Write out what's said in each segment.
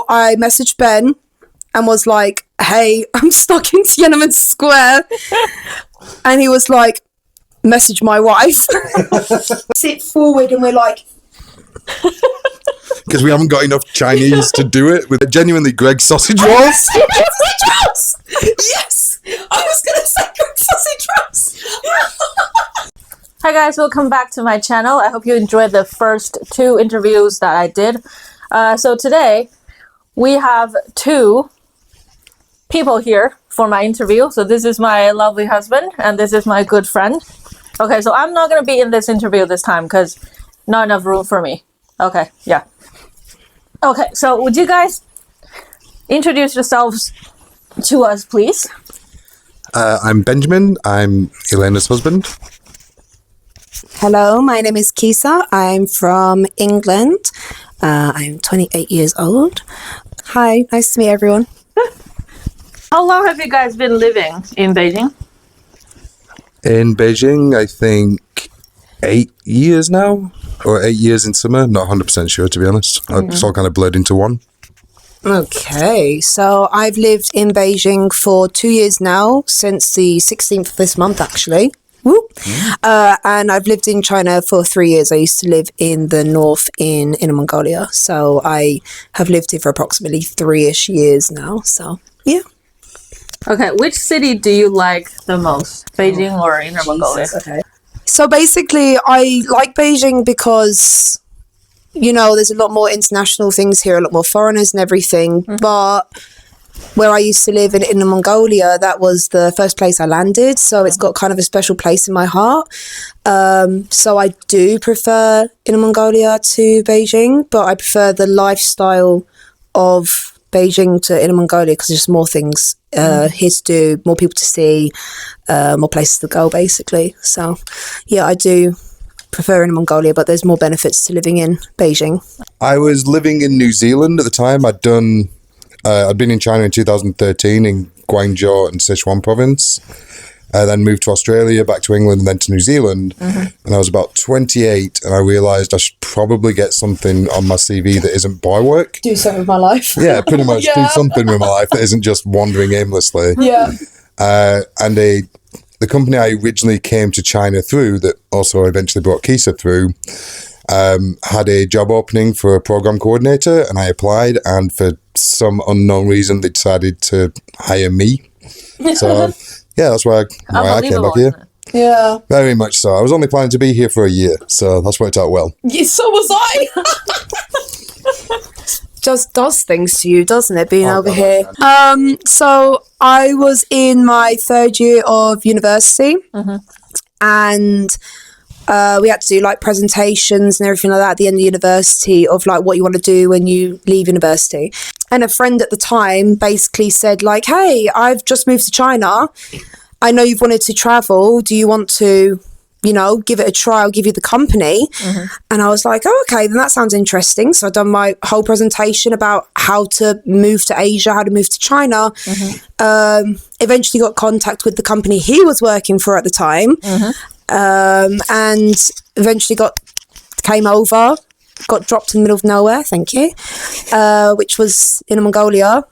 I messaged Ben and was like, hey, I'm stuck in Tiananmen Square. And he was like, message my wife. Sit forward and we're like... Because we haven't got enough Chinese to do it with genuinely Greg's sausage rolls. Sausage rolls! Yes! I was going to say Greg's sausage rolls. Hi guys, welcome back to my channel. I hope you enjoyed the first 2 interviews that I did. So today, we have 2 people here for my interview. So this is my lovely husband and this is my good friend. Okay, so I'm not going to be in this interview this time because not enough room for me. Okay, yeah. Okay, so would you guys introduce yourselves to us, please? I'm Benjamin. I'm Elena's husband. Hello, my name is Kisa. I'm from England. I'm 28 years old. Hi, nice to meet everyone. How long have you guys been living in Beijing? In Beijing, I think 8 years now, or 8 years in summer. Not 100% sure, to be honest. It's all kind of blurred into one. Okay, so I've lived in Beijing for 2 years now, since the 16th of this month, actually. Woo. And I've lived in China for 3 years. I used to live in the north in Inner Mongolia. So I have lived here for approximately 3-ish years now. So, yeah. Okay, which city do you like the most? Beijing or Inner Mongolia? Okay. So basically, I like Beijing because, you know, there's a lot more international things here, a lot more foreigners and everything. But where I used to live in Inner Mongolia, that was the first place I landed. So it's got kind of a special place in my heart. So I do prefer Inner Mongolia to Beijing, but I prefer the lifestyle of Beijing to Inner Mongolia because there's just more things here to do, more people to see, more places to go, basically. So, yeah, I do prefer Inner Mongolia, but there's more benefits to living in Beijing. I was living in New Zealand at the time. I'd been in China in 2013 in Guangzhou and Sichuan province. Then moved to Australia, back to England, and then to New Zealand. And I was about 28, and I realised I should probably get something on my CV that isn't boy work. Do something with my life. Yeah, pretty much do something with my life that isn't just wandering aimlessly. Yeah. And the company I originally came to China through, that also eventually brought Kisa through, had a job opening for a program coordinator, and I applied, and for some unknown reason, they decided to hire me. So... yeah, that's why I came back here. Yeah. Very much so. I was only planning to be here for a year, so that's worked out well. Yeah, so was I. Just does things to you, doesn't it, being over here? So I was in my 3rd year of university, and we had to do like presentations and everything like that at the end of university of like what you want to do when you leave university. And a friend at the time basically said like, hey, I've just moved to China. I know you've wanted to travel. Do you want to, you know, give it a try? I'll give you the company. And I was like, oh, okay, then that sounds interesting. So I've done my whole presentation about how to move to Asia, how to move to China. Eventually got contact with the company he was working for at the time. And eventually came over, got dropped in the middle of nowhere, thank you, which was in Mongolia.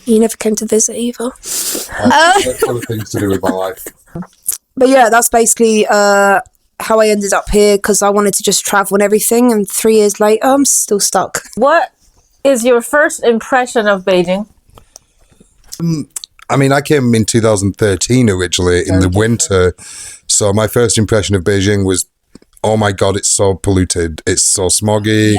He never came to visit either. That's other things to do with my life. But yeah, that's basically how I ended up here, because I wanted to just travel and everything, and 3 years later, I'm still stuck. What is your first impression of Beijing? I mean, I came in 2013 originally in the winter, so my first impression of Beijing was, oh my God, it's so polluted. It's so smoggy.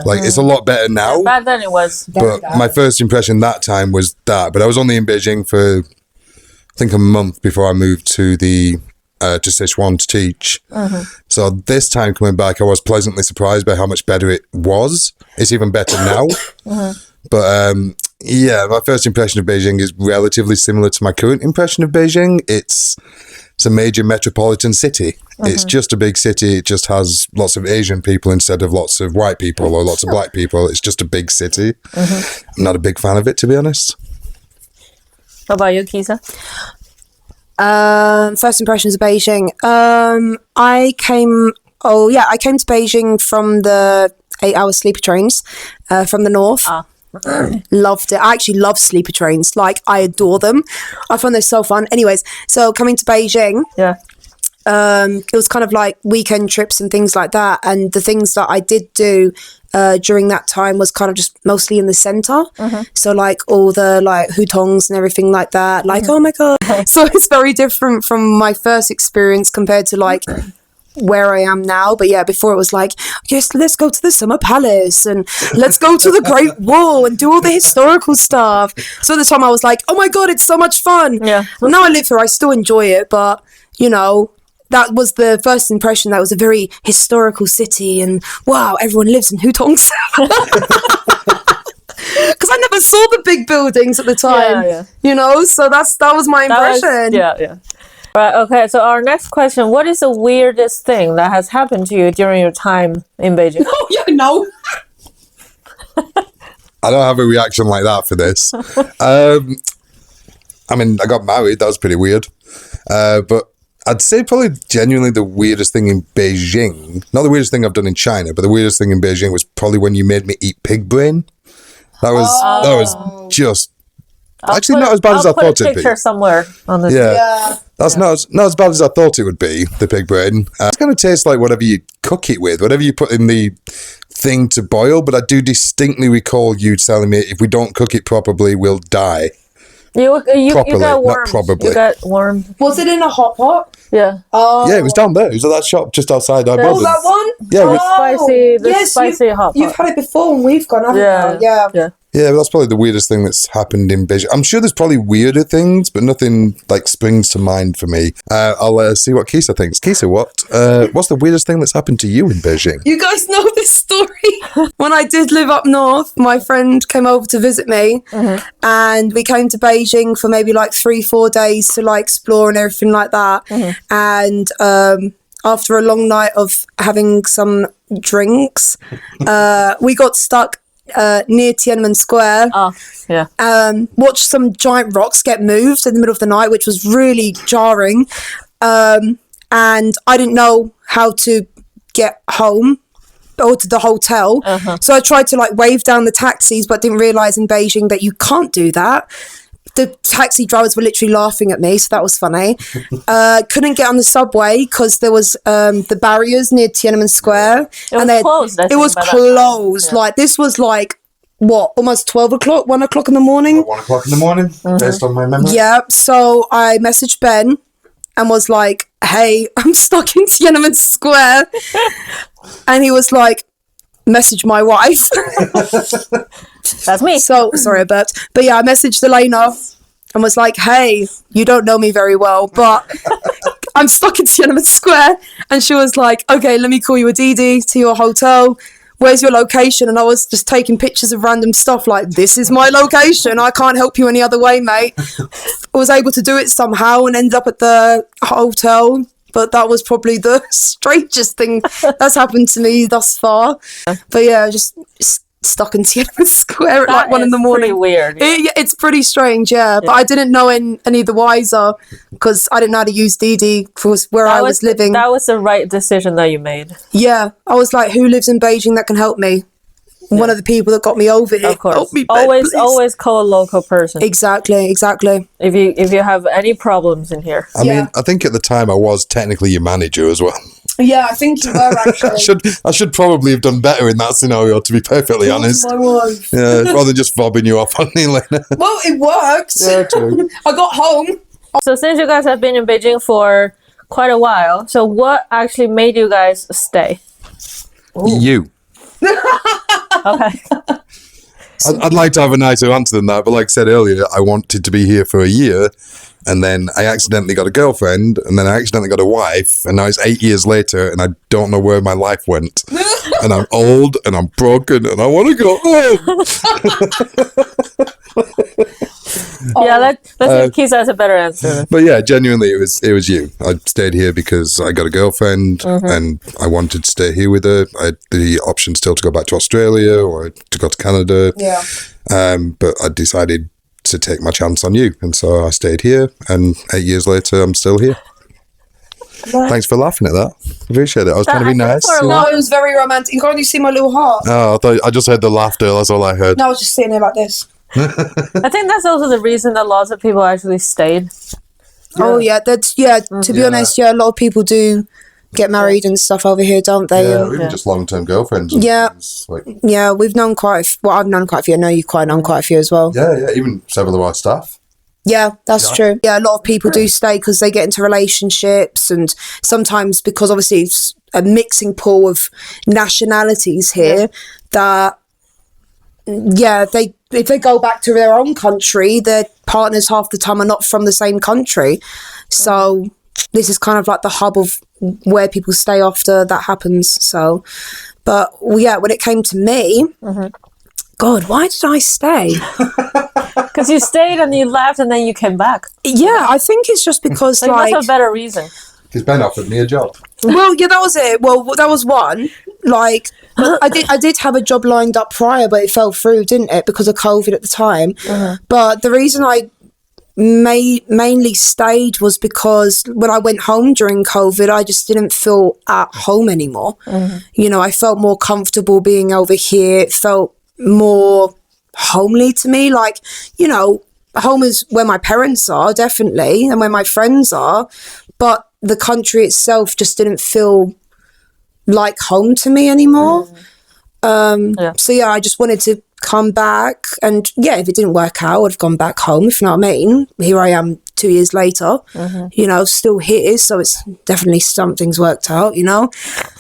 Like, it's a lot better now. Back then it was. But my first impression that time was that. But I was only in Beijing for, I think, a month before I moved to to Sichuan to teach. So this time coming back, I was pleasantly surprised by how much better it was. It's even better now. But yeah, my first impression of Beijing is relatively similar to my current impression of Beijing. It's a major metropolitan city. It's just a big city. It just has lots of Asian people instead of lots of white people or lots of black people. It's just a big city. I'm not a big fan of it, to be honest. What about you, Kisa? First impressions of Beijing. I came to Beijing from the 8-hour sleeper trains from the north. Loved it. I actually love sleeper trains. Like, I adore them. I find they're so fun. Anyways, so coming to Beijing, it was kind of like weekend trips and things like that. And the things that I did do during that time was kind of just mostly in the center. So like all the like hutongs and everything like that. Like, oh my God. So it's very different from my first experience compared to like where I am now. But yeah, before it was like, yes, let's go to the Summer Palace and let's go to the Great Wall and do all the historical stuff. So at the time I was like, oh my God, it's so much fun. Yeah. Now I live here, I still enjoy it, but you know, that was the first impression. That was a very historical city, and wow, everyone lives in hutongs. Because I never saw the big buildings at the time, you know. So that was my impression. Right. Okay. So our next question: what is the weirdest thing that has happened to you during your time in Beijing? Oh yeah, no. I don't have a reaction like that for this. I mean, I got married. That was pretty weird. But I'd say probably genuinely the weirdest thing in Beijing, not the weirdest thing I've done in China, but the weirdest thing in Beijing was probably when you made me eat pig brain. That was just actually not as bad as I thought it'd be. I'll put a picture somewhere on this. That's not as bad as I thought it would be, the pig brain. It's going to taste like whatever you cook it with, whatever you put in the thing to boil, but I do distinctly recall you telling me if we don't cook it properly, we'll die. You Properly, got not worms. probably. You got worms. Was it in a hot pot? Yeah. Oh. Yeah, it was down there. It was at that shop just outside our building. Oh, that one? Yeah. Spicy hot pot. You've had it before and we've gone, haven't you? Yeah. Yeah, but that's probably the weirdest thing that's happened in Beijing. I'm sure there's probably weirder things, but nothing like springs to mind for me. I'll see what Kisa thinks. Kisa, what's the weirdest thing that's happened to you in Beijing? You guys know this story. When I did live up north, my friend came over to visit me, and we came to Beijing for maybe like 3-4 days to like explore and everything like that. And after a long night of having some drinks, we got stuck near Tiananmen Square. Watched some giant rocks get moved in the middle of the night, which was really jarring. And I didn't know how to get home or to the hotel. So I tried to like wave down the taxis, but didn't realize in Beijing that you can't do that. The taxi drivers were literally laughing at me, so that was funny. Couldn't get on the subway because there was the barriers near Tiananmen Square. It was closed. It was closed. Like, this was like, what, almost 12 o'clock, 1 o'clock in the morning? 1 o'clock in the morning, based on my memory. Yeah, so I messaged Ben and was like, hey, I'm stuck in Tiananmen Square. And he was like, message my wife. That's me. So sorry, I burped. But yeah, I messaged Elena and was like, hey, you don't know me very well, but I'm stuck in Tiananmen Square. And she was like, okay, let me call you a Didi to your hotel. Where's your location? And I was just taking pictures of random stuff like, this is my location. I can't help you any other way, mate. I was able to do it somehow and ended up at the hotel. But that was probably the strangest thing that's happened to me thus far. But yeah, just stuck in Tiananmen Square at like 1 in the morning. Pretty weird. It's pretty strange, yeah. But I didn't know any the wiser because I didn't know how to use Didi for where I was living. That was the right decision that you made. Yeah, I was like, who lives in Beijing that can help me? One of the people that got me over here. Of course. Help me, always call a local person. Exactly. If you have any problems in here. I mean, I think at the time I was technically your manager as well. Yeah, I think you were actually. I should probably have done better in that scenario, to be perfectly honest. My wife. Yeah, rather than just fobbing you off on Elena. Well, it worked. Yeah, true. I got home. So since you guys have been in Beijing for quite a while, so what actually made you guys stay? You. Okay. I'd like to have a nicer answer than that, but like I said earlier, I wanted to be here for a year, and then I accidentally got a girlfriend, and then I accidentally got a wife, and now it's 8 years later, and I don't know where my life went. And I'm old, and I'm broken, and I want to go home. Yeah, let's give Kisa has a better answer. But yeah, genuinely, it was you. I stayed here because I got a girlfriend, and I wanted to stay here with her. I had the option still to go back to Australia or to go to Canada. Yeah. But I decided to take my chance on you, and so I stayed here. And 8 years later, I'm still here. Thanks for laughing at that. Appreciate it. I was trying to be nice. No, it was very romantic. Can't you see my little heart? Oh, I just heard the laughter. That's all I heard. No, I was just sitting there like this. I think that's also the reason that lots of people actually stayed. Yeah. Oh yeah, to be honest, a lot of people do get married and stuff over here, don't they? Yeah, even just long-term girlfriends. Yeah, we've known I've known quite a few. I know you've quite known quite a few as well. Yeah, even several of our staff. Yeah, that's true. Yeah, a lot of people do stay because they get into relationships, and sometimes because obviously it's a mixing pool of nationalities here that, if they go back to their own country, their partners half the time are not from the same country. So this is kind of like the hub of where people stay after that happens. So, but when it came to me, God, why did I stay? Because you stayed and you left and then you came back. Yeah, I think it's just because like that's a better reason. Because Ben offered me a job. Well, yeah, that was it. Well, that was one. Like, I did have a job lined up prior, but it fell through, didn't it? Because of COVID at the time. But the reason I mainly stayed was because when I went home during COVID, I just didn't feel at home anymore. You know, I felt more comfortable being over here. It felt more homely to me. Like, you know, home is where my parents are, definitely, and where my friends are. But the country itself just didn't feel like home to me anymore. So yeah, I just wanted to come back, and if it didn't work out, I'd have gone back home, if you know what I mean. Here I am 2 years later, you know, still here, so it's definitely something's worked out, you know.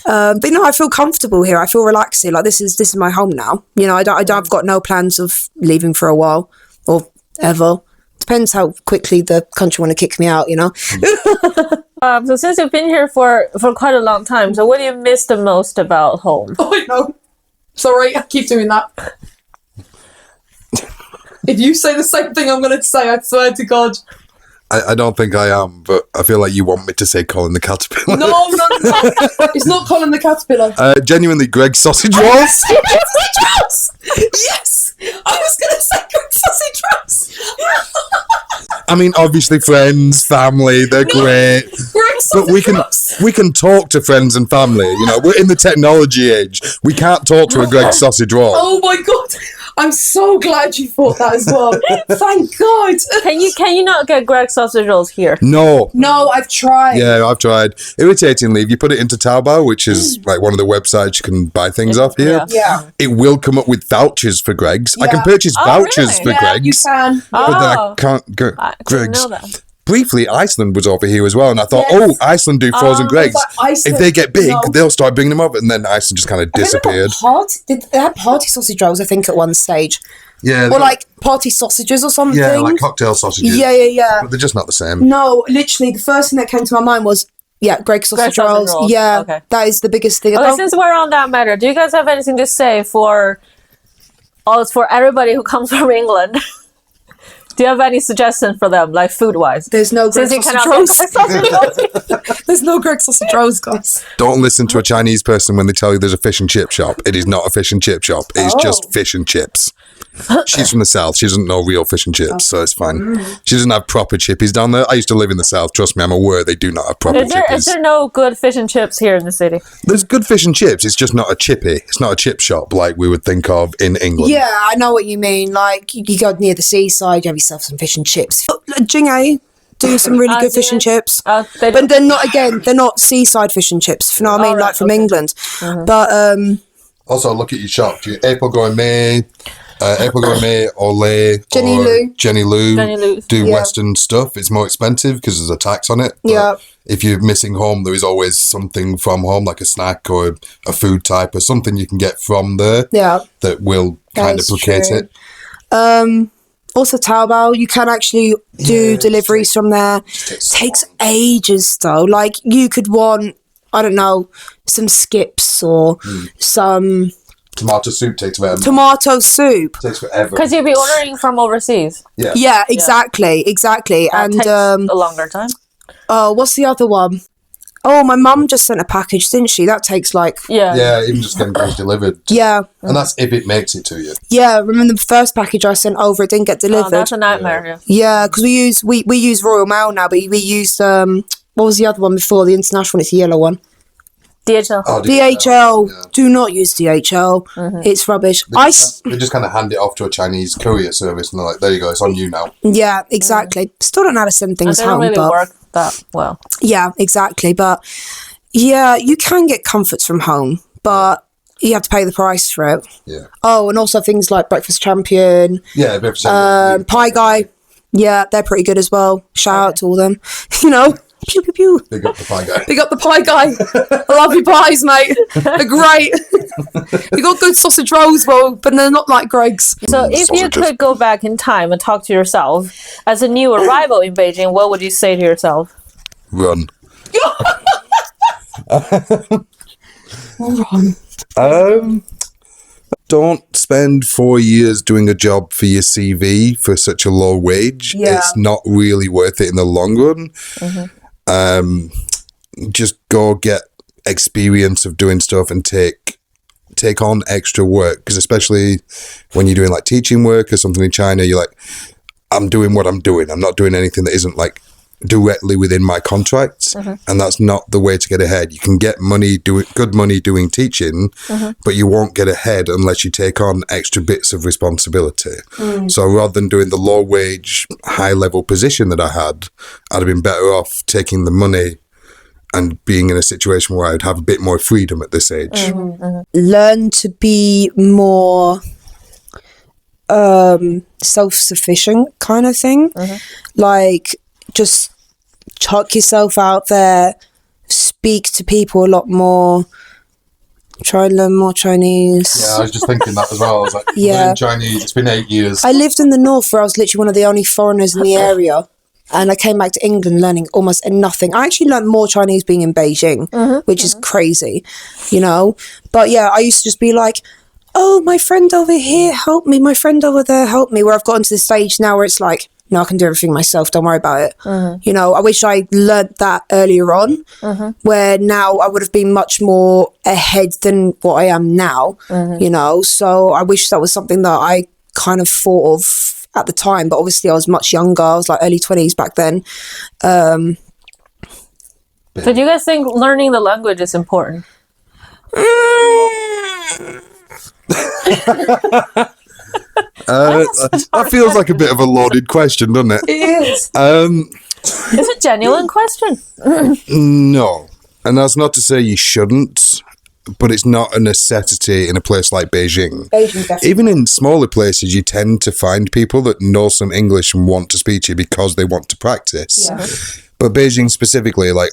But no, I feel comfortable here. I feel relaxed here. Like this is my home now. You know, I've got no plans of leaving for a while or ever. Depends how quickly the country want to kick me out, you know. So since you've been here for quite a long time, so what do you miss the most about home? Oh, I know. Sorry, I keep doing that. If you say the same thing I'm going to say, I swear to God. I don't think I am, but I feel like you want me to say Colin the Caterpillar. No. It's not Colin the Caterpillar. Genuinely, Greg's sausage rolls. Sausage rolls! Yes! I was going to say Greg's sausage rolls. I mean, obviously, friends, family, they're great. But we can talk to friends and family. You know, we're in the technology age. We can't talk to a Greg sausage roll. Oh my God! I'm so glad you thought that as well. Thank God. Can you not get Greg sausage rolls here? No, I've tried. Yeah, I've tried. Irritatingly, if you put it into Taobao, which is like one of the websites you can buy things off here, it will come up with vouchers for Greg's. I can purchase vouchers for Greg's. You can. But then I can't go Greg's. Know that. Briefly, Iceland was over here as well, and I thought, Iceland do frozen Greg's. If they get big, they'll start bringing them up, and then Iceland just kind of disappeared. They had party sausage rolls, I think, at one stage. Yeah. Or like party sausages or something. Yeah, like cocktail sausages. Yeah. But they're just not the same. No, literally, the first thing that came to my mind was, Greg sausage rolls. Yeah, okay. That is the biggest thing. Okay, since we're on that matter, do you guys have anything to say for everybody who comes from England? Do you have any suggestions for them, like food-wise? There's no Greg sausage rolls. There's no Greg sausage rolls, guys. Don't listen to a Chinese person when they tell you there's a fish and chip shop. It is not a fish and chip shop. It's just fish and chips. She's from the south. She doesn't know real fish and chips, so it's fine. She doesn't have proper chippies down there. I used to live in the south. Trust me, I'm aware they do not have proper chippies. Is there no good fish and chips here in the city? There's good fish and chips. It's just not a chippy. It's not a chip shop like we would think of in England. Yeah, I know what you mean. Like, you go near the seaside, you have yourself some fish and chips. Jing'e do some really good fish and chips. But they're not seaside fish and chips, if you know what I mean, like from England. But also, look at your shop. Do you April Gourmet, Olay, Jenny Lou do Western stuff. It's more expensive because there's a tax on it. But if you're missing home, there is always something from home, like a snack or a food type or something you can get from there that will kind of placate it. Also, Taobao, you can actually do deliveries from there. It takes ages, though. Like, you could want, I don't know, some skips or some... Tomato soup takes forever. Tomato soup. Takes forever. Because you'd be ordering from overseas. Yeah, exactly. And takes a longer time. Oh, what's the other one? Oh, my mum just sent a package, didn't she? That takes like... Yeah, even just getting things delivered. Yeah. And that's if it makes it to you. Yeah, remember the first package I sent over, it didn't get delivered. Oh, that's a nightmare. Yeah, because we use Royal Mail now, but we used... what was the other one before the international one? It's the yellow one. DHL. Oh, DHL. Yeah. Do not use DHL. It's rubbish. They just kind of hand it off to a Chinese courier service, and they're like, "There you go, it's on you now." Yeah, exactly. Still don't know how to send things They don't home, really but work that well. yeah, exactly. But yeah, you can get comforts from home, but you have to pay the price for it. Yeah. Oh, and also things like Breakfast Champion, Yeah, a bit of Pie Guy. Yeah, they're pretty good as well. Shout out to all them. You know, pew pew pew. Big up the pie guy. Big up the Pie Guy. I love your pies, mate. They're great. You got good sausage rolls, well, but they're not like Greg's. So if you Sausages. could go back in time and talk to yourself as a new arrival in Beijing, what would you say to yourself? Run. Don't spend 4 years doing a job for your CV for such a low wage. Yeah. It's not really worth it in the long run. Just go get experience of doing stuff and take on extra work, because especially when you're doing like teaching work or something in China, you're like, I'm doing what I'm doing. I'm not doing anything that isn't like directly within my contracts, and that's not the way to get ahead. You can get good money doing teaching, but you won't get ahead unless you take on extra bits of responsibility. So rather than doing the low wage, high level position that I had, I'd have been better off taking the money and being in a situation where I'd have a bit more freedom at this age. Learn to be more self-sufficient kind of thing. Like, just chuck yourself out there, speak to people a lot more, try and learn more Chinese. Yeah, I was just thinking that as well. I was like, Yeah. learn Chinese. It's been 8 years. I lived in the north where I was literally one of the only foreigners in the area, and I came back to England learning almost nothing. I actually learned more Chinese being in Beijing, which is crazy, you know. But yeah, I used to just be like, oh, my friend over here, help me. My friend over there, help me. Where I've gotten to the stage now where it's like, no, I can do everything myself. Don't worry about it. You know, I wish I learnt that earlier on, where now I would have been much more ahead than what I am now, you know. So I wish that was something that I kind of thought of at the time. But obviously I was much younger. I was like early 20s back then. So do you guys think learning the language is important? That feels like a bit of a loaded question, doesn't it? It is. It's a genuine question. No. And that's not to say you shouldn't, but it's not a necessity in a place like Beijing. Beijing, definitely. Even in smaller places, you tend to find people that know some English and want to speak to you because they want to practice. Yeah. But Beijing specifically, like,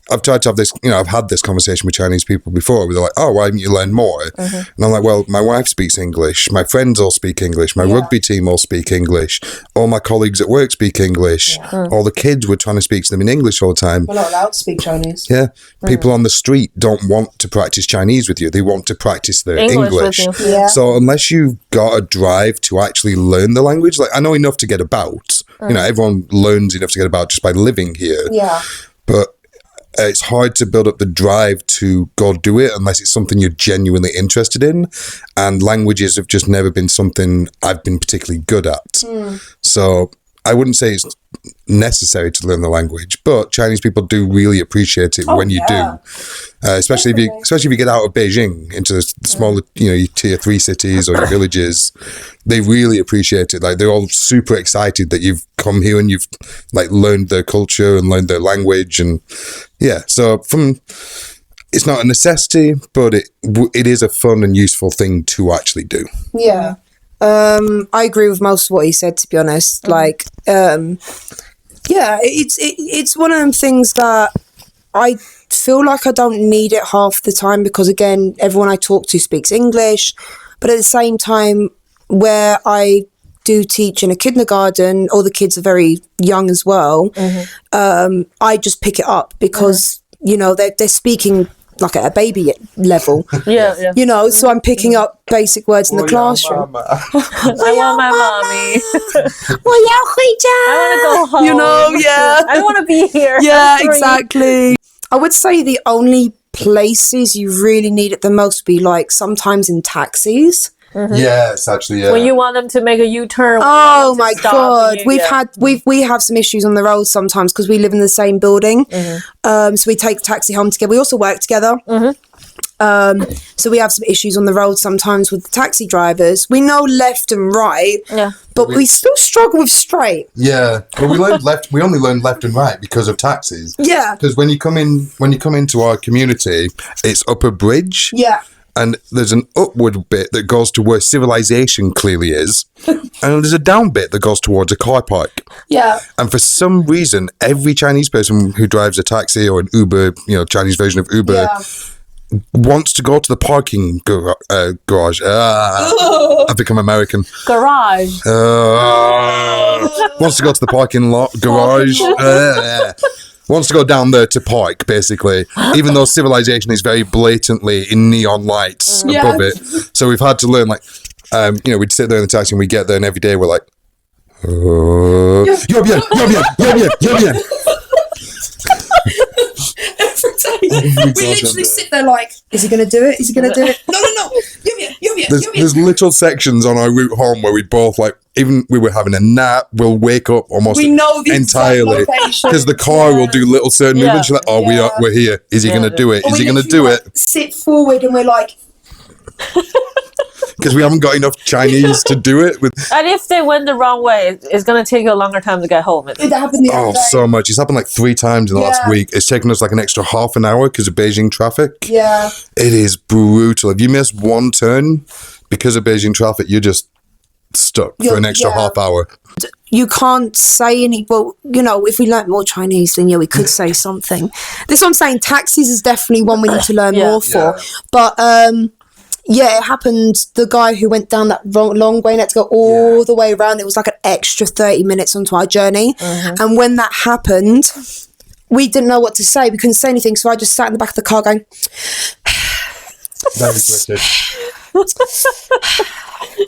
I've tried to have this, you know, I've had this conversation with Chinese people before where they're like, oh, why haven't you learned more? And I'm like, well, my wife speaks English, my friends all speak English, my rugby team all speak English, all my colleagues at work speak English, all the kids were trying to speak to them in English all the time. We're not allowed to speak Chinese. Yeah. People on the street don't want to practice Chinese with you. They want to practice their English English. with you. Yeah. So unless you've got a drive to actually learn the language, like I know enough to get about, you know, everyone learns enough to get about just by living here. Yeah. But it's hard to build up the drive to go do it unless it's something you're genuinely interested in. And languages have just never been something I've been particularly good at. So I wouldn't say it's necessary to learn the language, but Chinese people do really appreciate it when you do. Especially if you get out of Beijing into the smaller, you know, your tier 3 cities or your villages, they really appreciate it. Like they're all super excited that you've come here and you've like learned their culture and learned their language, and yeah. So it's not a necessity, but it is a fun and useful thing to actually do. Yeah. I agree with most of what he said, to be honest. Like, yeah, it's one of them things that I feel like I don't need it half the time because, again, everyone I talk to speaks English. But at the same time, where I do teach in a kindergarten, all the kids are very young as well, I just pick it up because, you know, they're speaking like at a baby level. Yeah. You know, so I'm picking up basic words in the classroom. I want my mommy. 我要回家. I want to go home. You know, yeah. I want to be here. Yeah, I'm free. exactly. I would say the only places you really need it the most would be like sometimes in taxis. Yes, actually, yeah. When you want them to make a U-turn. Oh my god, we have some issues on the road sometimes because we live in the same building. So we take the taxi home together. We also work together. So we have some issues on the road sometimes with the taxi drivers. We know left and right, but we still struggle with straight. Yeah, but we learned left. We only learned left and right because of taxis. Yeah, because when you come into our community, it's up a bridge. Yeah. And there's an upward bit that goes to where civilization clearly is. And there's a down bit that goes towards a car park. Yeah. And for some reason, every Chinese person who drives a taxi or an Uber, Chinese version of Uber, wants to go to the parking garage. I've become American. Garage. Wants to go to the parking lot, garage. Wants to go down there to park, basically, even though civilization is very blatantly in neon lights above it. So we've had to learn, we'd sit there in the taxi and we get there and every day we're like, yo bien. We literally sit there like, is he going to do it? Is he going to do it? No. There's little sections on our route home where we both even we were having a nap, we'll wake up almost entirely because the car will do little certain movements. You're like, we're here. Is he going to do it? Is he going to do it? Sit forward and we're like, because we haven't got enough Chinese to do it. And if they went the wrong way, it's going to take you a longer time to get home. It happened the other day. So much. It's happened 3 times in the last week. It's taken us an extra half an hour because of Beijing traffic. Yeah. It is brutal. If you miss one turn because of Beijing traffic, you're just stuck for an extra half hour. You can't say if we learnt more Chinese, then we could say something. This is what I'm saying. Taxis is definitely one we need to learn more for. But, it happened. The guy who went down that long way and had to go all the way around. It was like an extra 30 minutes onto our journey. And when that happened, we didn't know what to say. We couldn't say anything. So I just sat in the back of the car going, very British.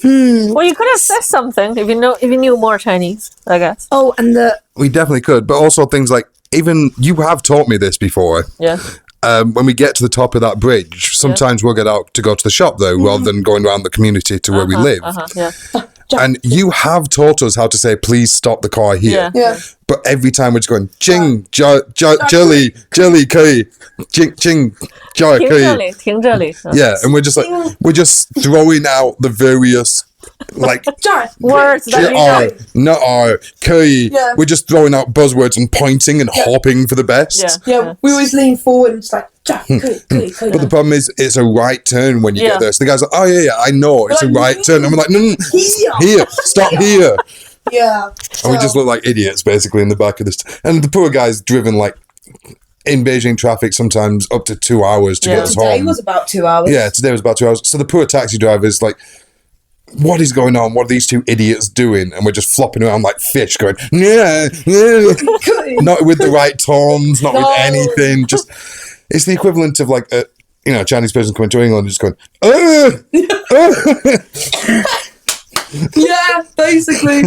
Well, you could have said something if you knew more Chinese, I guess. Oh, and we definitely could. But also things like, even you have taught me this before. Yeah. When we get to the top of that bridge, sometimes we'll get out to go to the shop though, rather than going around the community to where we live. And you have taught us how to say, please stop the car here. Yeah. But every time we're just going, Jing, jelly, curry, Jing, curry. 停这里. Yeah, and we're just throwing out the various words that curry. We're just throwing out buzzwords and pointing and hopping for the best. Yeah, we always lean forward and just like, curry. But the problem is, it's a right turn when you get there. So the guy's like, I know, it's a right turn. And we're like, no, here, stop here. Yeah. And we just look like idiots, basically, in the back of this. And the poor guy's driven, in Beijing traffic, sometimes up to 2 hours to get us home. Today was about 2 hours. Yeah, today was about 2 hours. So the poor taxi driver's like, what is going on? What are these two idiots doing? And we're just flopping around like fish going, not with the right tones, not with anything. Just, it's the equivalent of a Chinese person coming to England and just going, Yeah, basically.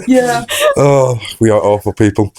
Yeah. Oh, we are awful people.